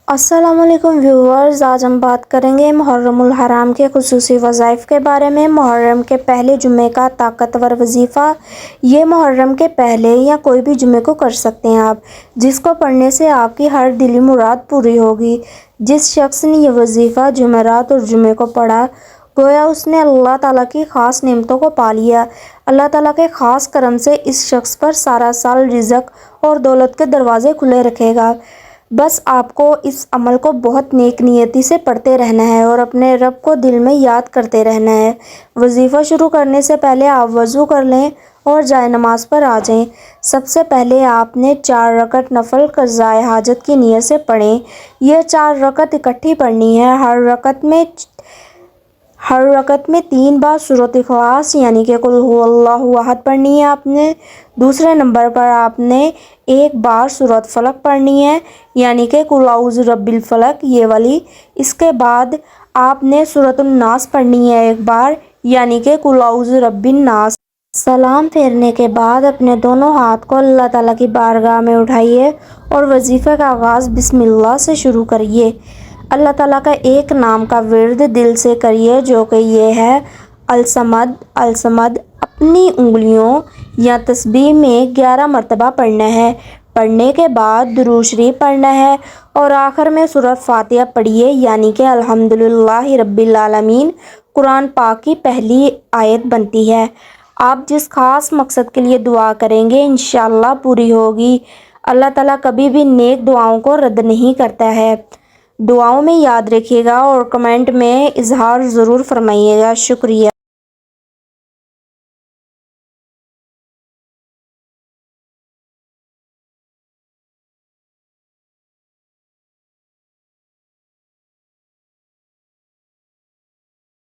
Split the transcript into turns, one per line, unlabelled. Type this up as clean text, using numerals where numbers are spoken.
السلام علیکم ویورز، آج ہم بات کریں گے محرم الحرام کے خصوصی وظائف کے بارے میں۔ محرم کے پہلے جمعے کا طاقتور وظیفہ۔ یہ محرم کے پہلے یا کوئی بھی جمعے کو کر سکتے ہیں آپ، جس کو پڑھنے سے آپ کی ہر دلی مراد پوری ہوگی۔ جس شخص نے یہ وظیفہ جمعرات اور جمعے کو پڑھا، گویا اس نے اللہ تعالیٰ کی خاص نعمتوں کو پا لیا۔ اللہ تعالیٰ کے خاص کرم سے اس شخص پر سارا سال رزق اور دولت کے دروازے کھلے رکھے گا۔ بس آپ کو اس عمل کو بہت نیک نیتی سے پڑھتے رہنا ہے اور اپنے رب کو دل میں یاد کرتے رہنا ہے۔ وظیفہ شروع کرنے سے پہلے آپ وضو کر لیں اور جائے نماز پر آ جائیں۔ سب سے پہلے آپ نے 4 رکعت نفل قضائے حاجت کی نیت سے پڑھیں۔ یہ 4 رکعت اکٹھی پڑھنی ہے۔ ہر رکعت میں 3 بار سورۃ اخلاص یعنی کہ قل هو اللہ احد پڑھنی ہے آپ نے۔ دوسرے نمبر پر آپ نے 1 بار سورۃ فلق پڑھنی ہے یعنی کہ قل اعوذ برب الفلق، یہ والی۔ اس کے بعد آپ نے سورۃ الناس پڑھنی ہے 1 بار یعنی کہ قل اعوذ برب الناس۔ سلام پھیرنے کے بعد اپنے دونوں ہاتھ کو اللہ تعالیٰ کی بارگاہ میں اٹھائیے اور وظیفے کا آغاز بسم اللہ سے شروع کریے۔ اللہ تعالیٰ کا ایک نام کا ورد دل سے کریے جو کہ یہ ہے الصمد الصمد۔ اپنی انگلیوں یا تسبیح میں 11 مرتبہ پڑھنا ہے۔ پڑھنے کے بعد درود شریف پڑھنا ہے اور آخر میں سورۃ فاتحہ پڑھیے یعنی کہ الحمدللہ رب العالمین۔ قرآن پاک کی پہلی آیت بنتی ہے۔ آپ جس خاص مقصد کے لیے دعا کریں گے انشاءاللہ پوری ہوگی۔ اللہ تعالیٰ کبھی بھی نیک دعاؤں کو رد نہیں کرتا ہے۔ دعاؤں میں یاد رکھیے گا اور کمنٹ میں اظہار ضرور فرمائیے گا۔ شکریہ۔